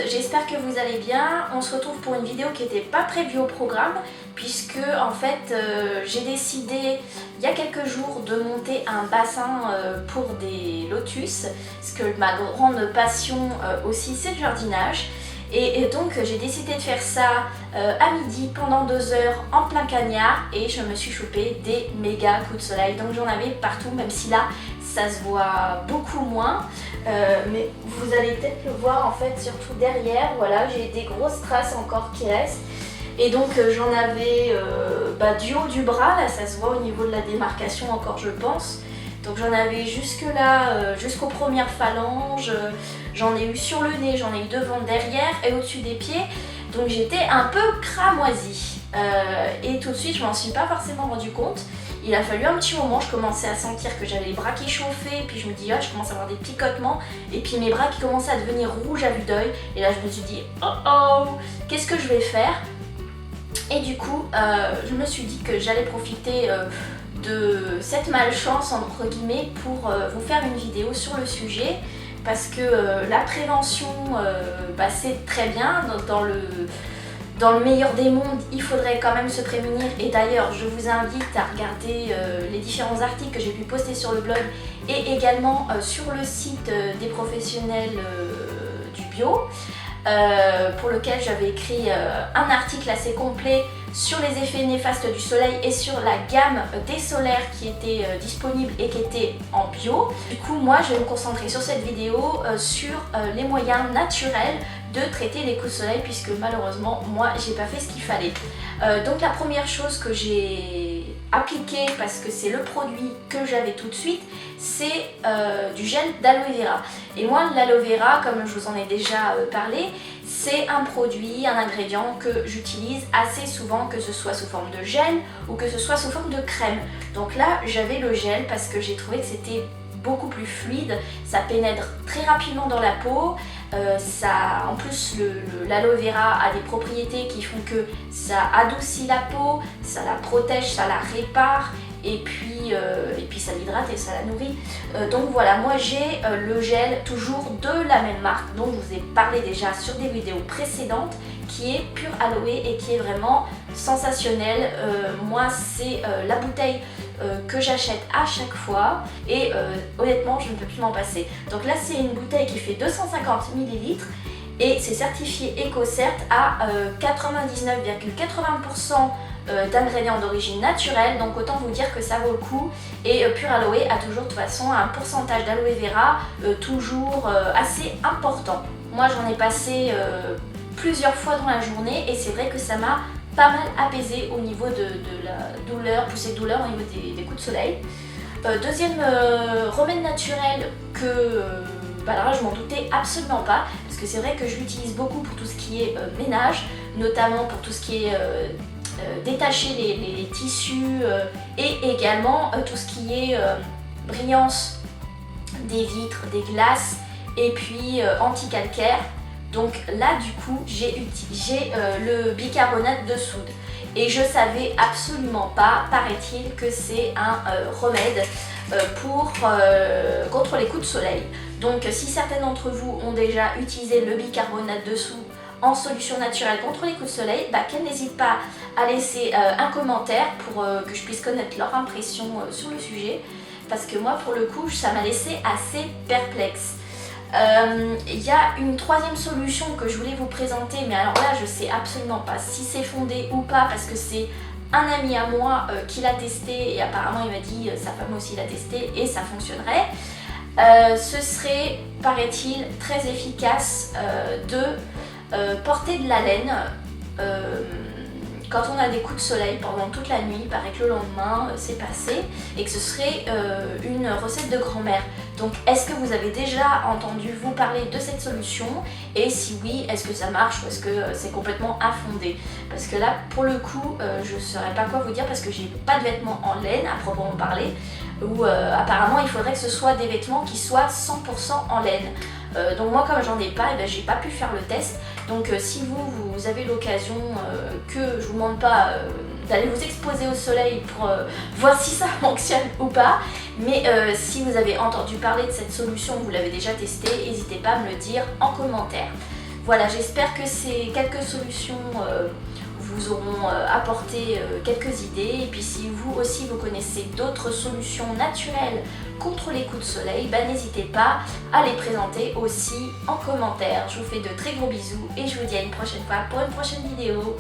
j'espère que vous allez bien. On se retrouve pour une vidéo qui n'était pas prévue au programme puisque en fait j'ai décidé il y a quelques jours de monter un bassin pour des lotus, parce que ma grande passion aussi c'est le jardinage. Et donc j'ai décidé de faire ça à midi pendant 2 heures en plein cagnard et je me suis chopé des méga coups de soleil. Donc j'en avais partout, même si là ça se voit beaucoup moins. Mais vous allez peut-être le voir en fait surtout derrière. Voilà, j'ai des grosses traces encore qui restent. Et donc j'en avais du haut du bras, là ça se voit au niveau de la démarcation encore je pense. Donc j'en avais jusque là, jusqu'aux premières phalanges, j'en ai eu sur le nez, j'en ai eu devant, derrière et au-dessus des pieds. Donc j'étais un peu cramoisie. Et tout de suite je m'en suis pas forcément rendu compte. Il a fallu un petit moment, je commençais à sentir que j'avais les bras qui chauffaient, puis je me dis je commence à avoir des picotements, et puis mes bras qui commençaient à devenir rouges à vue d'œil. Et là je me suis dit oh, qu'est-ce que je vais faire? Et du coup je me suis dit que j'allais profiter de cette malchance entre guillemets pour vous faire une vidéo sur le sujet, parce que la prévention c'est très bien. Dans le meilleur des mondes, il faudrait quand même se prémunir, et d'ailleurs je vous invite à regarder les différents articles que j'ai pu poster sur le blog et également sur le site des professionnels du bio, pour lequel j'avais écrit un article assez complet sur les effets néfastes du soleil et sur la gamme des solaires qui étaient disponibles et qui étaient en bio. Du coup moi je vais me concentrer sur cette vidéo sur les moyens naturels de traiter les coups de soleil, puisque malheureusement moi j'ai pas fait ce qu'il fallait. Donc la première chose que j'ai appliquée, parce que c'est le produit que j'avais tout de suite, c'est du gel d'aloe vera. Et moi l'aloe vera, comme je vous en ai déjà parlé, c'est un produit, un ingrédient que j'utilise assez souvent, que ce soit sous forme de gel ou que ce soit sous forme de crème. Donc là j'avais le gel parce que j'ai trouvé que c'était beaucoup plus fluide, ça pénètre très rapidement dans la peau. En plus l'aloe vera a des propriétés qui font que ça adoucit la peau, ça la protège, ça la répare, et puis ça l'hydrate et ça la nourrit. Donc voilà, moi j'ai le gel toujours de la même marque dont je vous ai parlé déjà sur des vidéos précédentes, qui est Pure Aloe et qui est vraiment sensationnel. Moi c'est la bouteille que j'achète à chaque fois, et honnêtement je ne peux plus m'en passer. Donc là c'est une bouteille qui fait 250 ml et c'est certifié EcoCert à 99,80% d'ingrédients d'origine naturelle, donc autant vous dire que ça vaut le coup. Et Pure Aloe a toujours de toute façon un pourcentage d'aloe vera toujours assez important. Moi j'en ai passé plusieurs fois dans la journée et c'est vrai que ça m'a pas mal apaisé au niveau de la douleur, poussée de douleur au niveau des coups de soleil. Deuxième remède naturel que là je m'en doutais absolument pas, parce que c'est vrai que je l'utilise beaucoup pour tout ce qui est ménage, notamment pour tout ce qui est détacher les tissus et également tout ce qui est brillance des vitres, des glaces, et puis anti-calcaire. Donc là du coup j'ai le bicarbonate de soude et je savais absolument pas, paraît-il, que c'est un remède contre les coups de soleil. Donc si certains d'entre vous ont déjà utilisé le bicarbonate de soude en solution naturelle contre les coups de soleil, qu'elles n'hésitent pas à laisser un commentaire pour que je puisse connaître leur impression sur le sujet, parce que moi pour le coup ça m'a laissé assez perplexe. Il y a une troisième solution que je voulais vous présenter, mais alors là je sais absolument pas si c'est fondé ou pas, parce que c'est un ami à moi qui l'a testé et apparemment il m'a dit sa femme aussi l'a testé et ça fonctionnerait. Ce serait, paraît-il, très efficace de porter de la laine quand on a des coups de soleil pendant toute la nuit. Il paraît que le lendemain c'est passé, et que ce serait une recette de grand-mère. Donc est-ce que vous avez déjà entendu vous parler de cette solution, et si oui, est-ce que ça marche ou est-ce que c'est complètement infondé? Parce que là pour le coup je ne saurais pas quoi vous dire, parce que j'ai pas de vêtements en laine à proprement parler, où apparemment il faudrait que ce soit des vêtements qui soient 100% en laine. Donc moi comme j'en ai pas, j'ai pas pu faire le test. Donc si vous avez l'occasion, que je vous demande pas d'aller vous exposer au soleil pour voir si ça fonctionne ou pas, mais si vous avez entendu parler de cette solution, vous l'avez déjà testée, n'hésitez pas à me le dire en commentaire. Voilà, j'espère que ces quelques solutions vous auront apporté quelques idées. Et puis si vous aussi vous connaissez d'autres solutions naturelles contre les coups de soleil, n'hésitez pas à les présenter aussi en commentaire. Je vous fais de très gros bisous et je vous dis à une prochaine fois pour une prochaine vidéo.